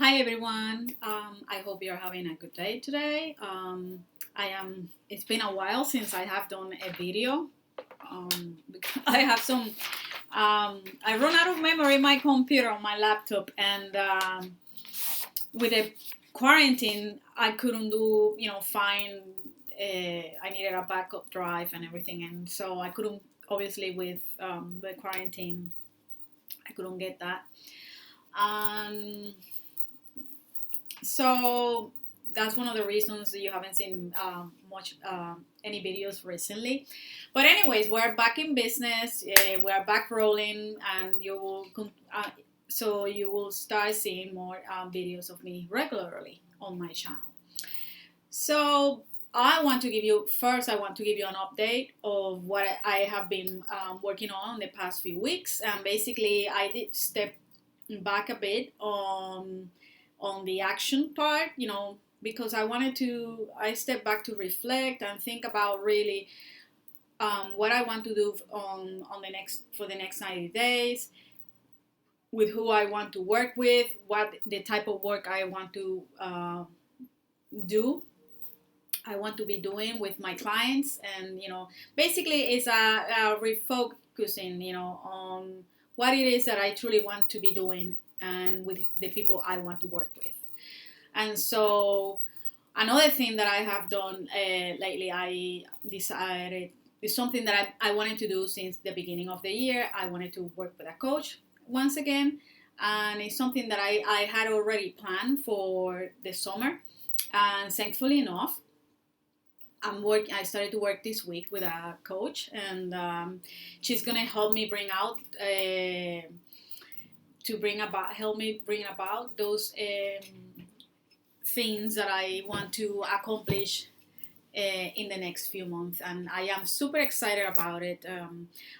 Hi everyone. I hope you're having a good day today. It's been a while since I have done a video. Because I have some. I run out of memory in my computer on my laptop, and with the quarantine, I couldn't do. Find. I needed a backup drive and everything, and so I couldn't. Obviously, with the quarantine, I couldn't get that. Um, So that's one of the reasons that you haven't seen much any videos recently. But anyways, we're back in business. We're back rolling, and so you will start seeing more videos of me regularly on my channel. So I want to give you first. I want to give you an update of what I have been working on the past few weeks, and basically I did step back a bit on the action part, because I stepped back to reflect and think about really what I want to do for the next 90 days, with who I want to work with, what the type of work I want to do. I want to be doing with my clients, and basically it's a refocusing, on what it is that I truly want to be doing and with the people I want to work with. And so another thing that I have done lately, I decided is something that I wanted to do since the beginning of the year. I wanted to work with a coach once again, and it's something that I had already planned for the summer. And thankfully enough, I started to work this week with a coach, and she's gonna help me help me bring about those things that I want to accomplish in the next few months, and I am super excited about it.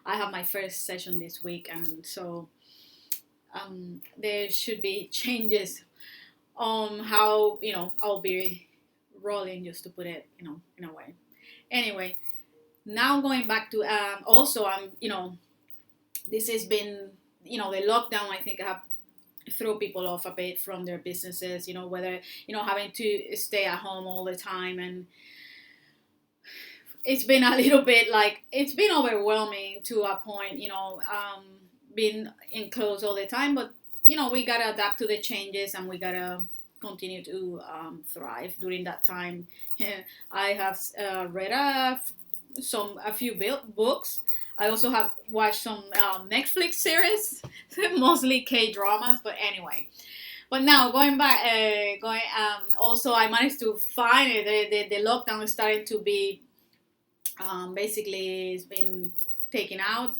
I have my first session this week, and so there should be changes on how I'll be rolling, just to put it in a way. Anyway, now going back to also this has been the lockdown. I think have throw people off a bit from their businesses, whether having to stay at home all the time, and it's been a little bit like it's been overwhelming to a point, being enclosed all the time. But we gotta adapt to the changes, and we gotta continue to thrive during that time. I have read a few books. I also have watched some Netflix series, mostly K dramas. But anyway, but now going back, also I managed to find it. The lockdown is starting to be basically it's been taken out.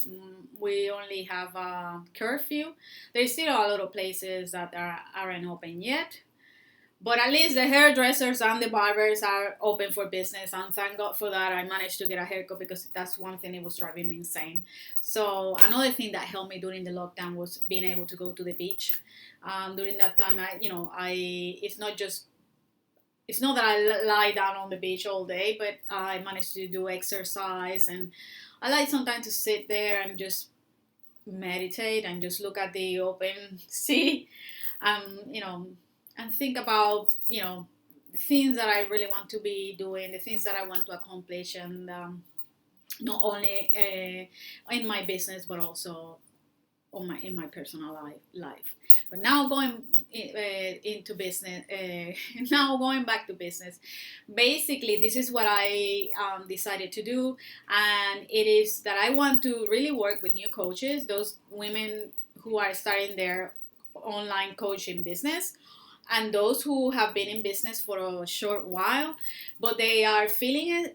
We only have a curfew. There's still a lot of places that aren't open yet. But at least the hairdressers and the barbers are open for business, and thank God for that. I managed to get a haircut because that's one thing that was driving me insane. So another thing that helped me during the lockdown was being able to go to the beach. During that time, it's not that I lie down on the beach all day, but I managed to do exercise, and I like sometimes to sit there and just meditate and just look at the open sea. You know, and think about the things that I really want to be doing, the things that I want to accomplish, and not only in my business but also in my personal life. But now going into business, now going back to business, basically this is what I decided to do, and it is that I want to really work with new coaches, those women who are starting their online coaching business, and those who have been in business for a short while, but they are feeling it.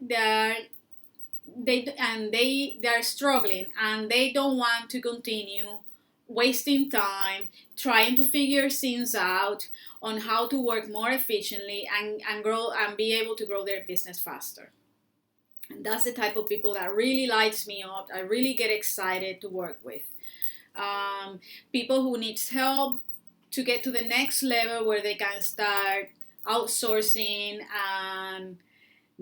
They're struggling, and they don't want to continue wasting time trying to figure things out on how to work more efficiently and grow and be able to grow their business faster. And that's the type of people that really lights me up. I really get excited to work with. People who needs help to get to the next level where they can start outsourcing and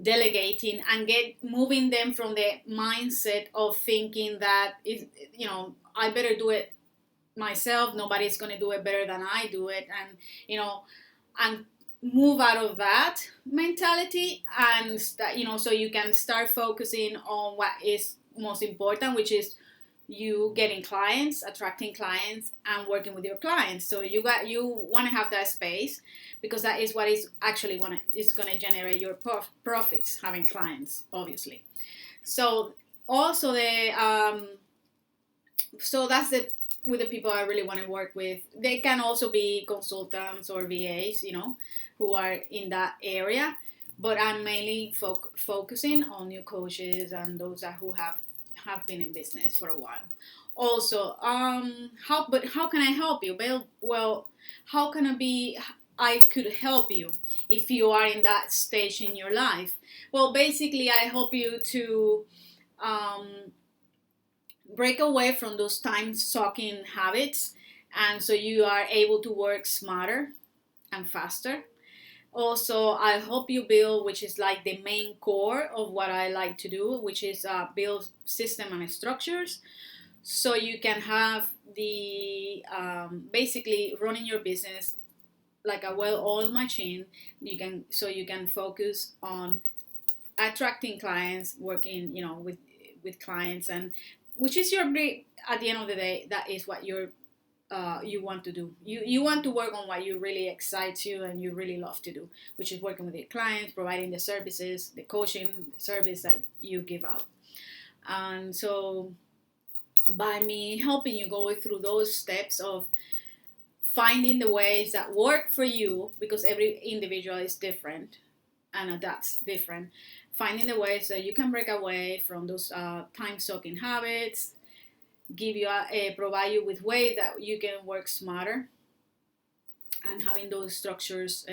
delegating, and get moving them from the mindset of thinking that I better do it myself. Nobody's going to do it better than I do it. And, and move out of that mentality and so you can start focusing on what is most important, which is you getting clients, attracting clients, and working with your clients. So you want to have that space, because that is what is actually is going to generate your profits, having clients, obviously. So also so that's the with the people I really want to work with. They can also be consultants or VAs, who are in that area. But I'm mainly focusing on new coaches and those who have been in business for a while. Also, how can I help you? Well, how can I could help you if you are in that stage in your life? Well, basically, I help you to break away from those time sucking habits, and so you are able to work smarter and faster. Also, I help you build, which is like the main core of what I like to do, which is build system and structures, so you can have the basically running your business like a well-oiled machine. You can focus on attracting clients, working with clients, and which is your at the end of the day, that is what you want to do. You want to work on what you really excites you and you really love to do, which is working with your clients, providing the services, the coaching service that you give out. And so by me helping you go through those steps of finding the ways that work for you, because every individual is different and adapts different, finding the ways that you can break away from those time-sucking habits, provide you with ways that you can work smarter, and having those structures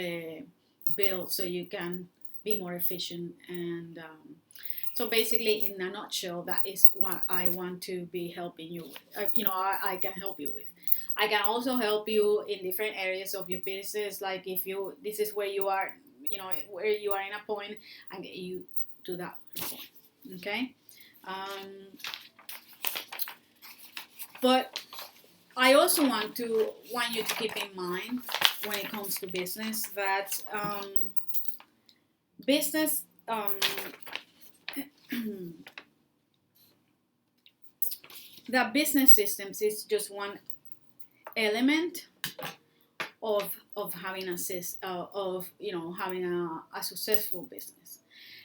built so you can be more efficient. And so basically, in a nutshell, that is what I want to be helping you with. I can help you with. I can also help you in different areas of your business. Like if this is where you are, where you are in a point, and get you to that point. Okay. But I also want you to keep in mind when it comes to business that business that business systems is just one element of having having a successful business.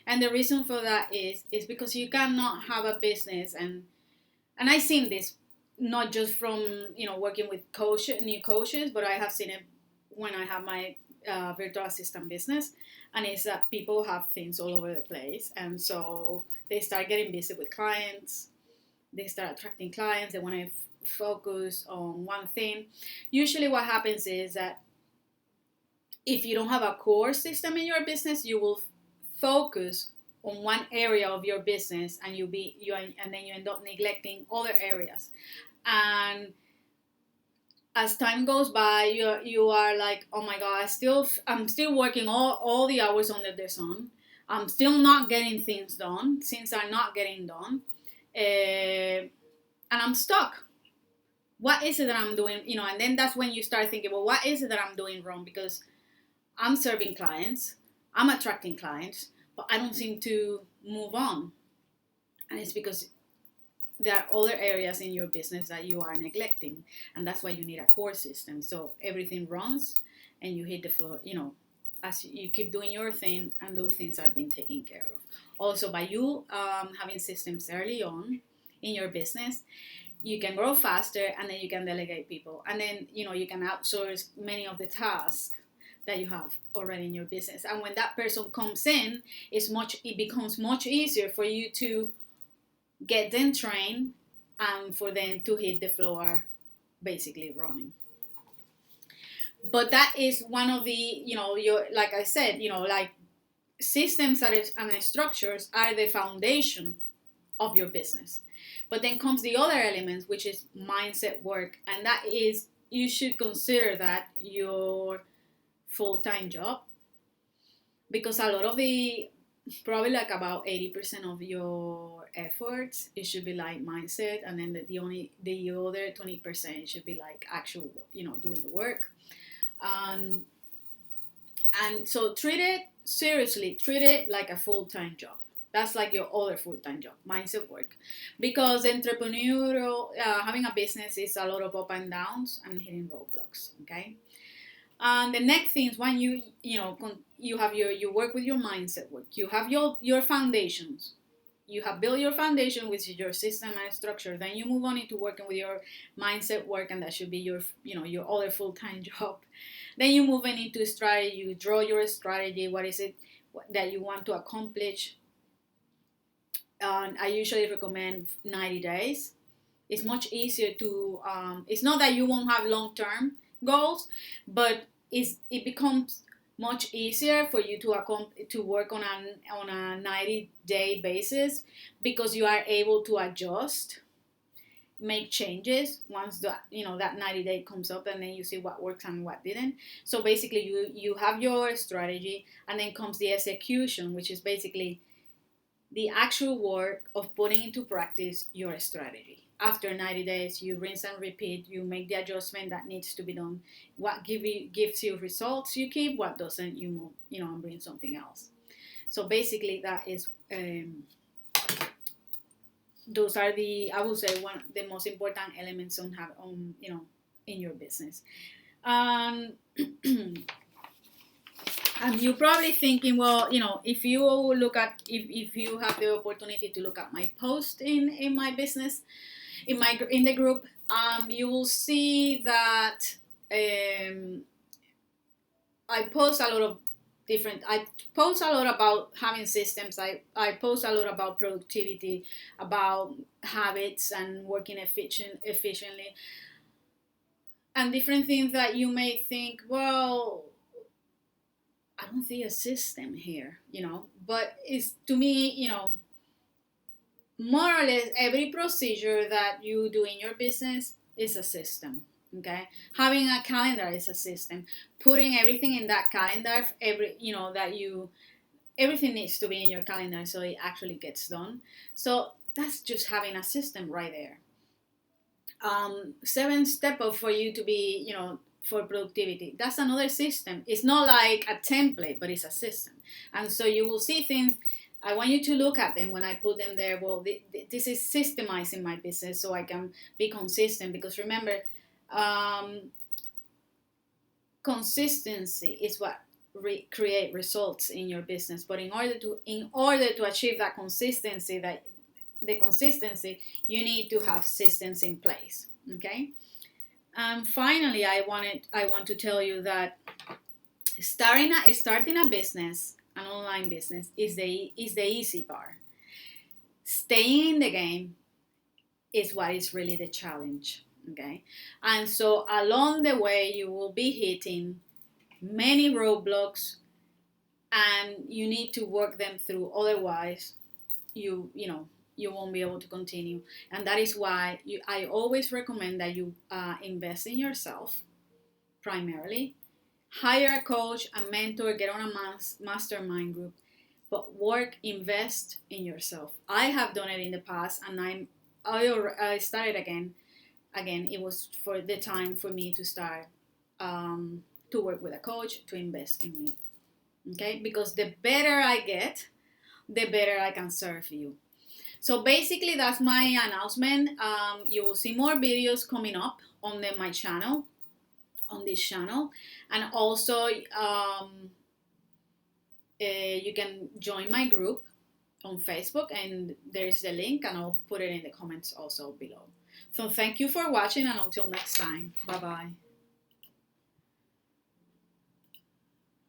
And the reason for that is because you cannot have a business, and I've seen this not just from working with new coaches, but I have seen it when I have my virtual assistant business, and it's that people have things all over the place, and so they start getting busy with clients, they start attracting clients, they want to focus on one thing. Usually what happens is that if you don't have a core system in your business, you will focus on one area of your business, and and then you end up neglecting other areas. And as time goes by, you are like, oh my god, I'm still working all the hours under the sun. I'm still not getting things done. Things are not getting done, and I'm stuck. What is it that I'm doing? And then that's when you start thinking, well, what is it that I'm doing wrong? Because I'm serving clients, I'm attracting clients, but I don't seem to move on. And it's because there are other areas in your business that you are neglecting, and that's why you need a core system, so everything runs and you hit the floor, as you keep doing your thing, and those things are being taken care of. Also, by you having systems early on in your business, you can grow faster, and then you can delegate people, and then you can outsource many of the tasks that you have already in your business. And when that person comes in, it becomes much easier for you to get them trained and for them to hit the floor basically running. But that is one of the, like I said, like systems and structures are the foundation of your business. But then comes the other elements, which is mindset work. And that is, you should consider that your full-time job, because a lot of the probably like about 80% of your efforts it should be like mindset, and then the other 20% should be like actual, doing the work. um, and so treat it like a full-time job. That's like your other full-time job, mindset work, because entrepreneurial, having a business is a lot of up and downs and hitting roadblocks. Okay. And the next thing is when you have you work with your mindset work, you have your foundations, you have built your foundation, which is your system and structure. Then you move on into working with your mindset work, and that should be your other full-time job. Then you move on into strategy. You draw your strategy. What is it that you want to accomplish? And I usually recommend 90 days. It's much easier to. It's not that you won't have long-term goals, but it becomes much easier for you to work on a 90-day basis, because you are able to adjust, make changes once that 90-day comes up, and then you see what works and what didn't. So basically you have your strategy, and then comes the execution, which is basically the actual work of putting into practice your strategy. After 90 days, you rinse and repeat. You make the adjustment that needs to be done. What gives you results, you keep. What doesn't, you move, and bring something else. So basically, that is those are I would say, one of the most important elements in your business. Um, And you're probably thinking, well, if you look at, if you have the opportunity to look at my post in my business, in the group, you will see that I post a lot of I post a lot about having systems. I post a lot about productivity, about habits and working efficiently, and different things that you may think, well, I don't see a system here, but it's, to me, more or less every procedure that you do in your business is a system. Okay, having a calendar is a system. Putting everything in that calendar, everything needs to be in your calendar so it actually gets done. So that's just having a system right there. 7 step up for you to be, for productivity. That's another system. It's not like a template, but it's a system. And so you will see things. I want you to look at them when I put them there. Well, this is systemizing my business so I can be consistent. Because remember, consistency is what create results in your business. But in order to achieve that consistency, you need to have systems in place. Okay. And finally, I want to tell you that starting a business, an online business, is the easy part. Staying in the game is what is really the challenge. Okay, and so along the way, you will be hitting many roadblocks, and you need to work them through. Otherwise, you won't be able to continue. And that is why I always recommend that you invest in yourself primarily. Hire a coach, a mentor, get on a mastermind group, but invest in yourself. I have done it in the past, and I started again. It was for the time for me to start to work with a coach, to invest in me. Okay, because the better I get, the better I can serve you. So basically, that's my announcement. You will see more videos coming up on my channel, on this channel, and also you can join my group on Facebook, and there's the link, and I'll put it in the comments also below. So thank you for watching, and until next time, bye bye.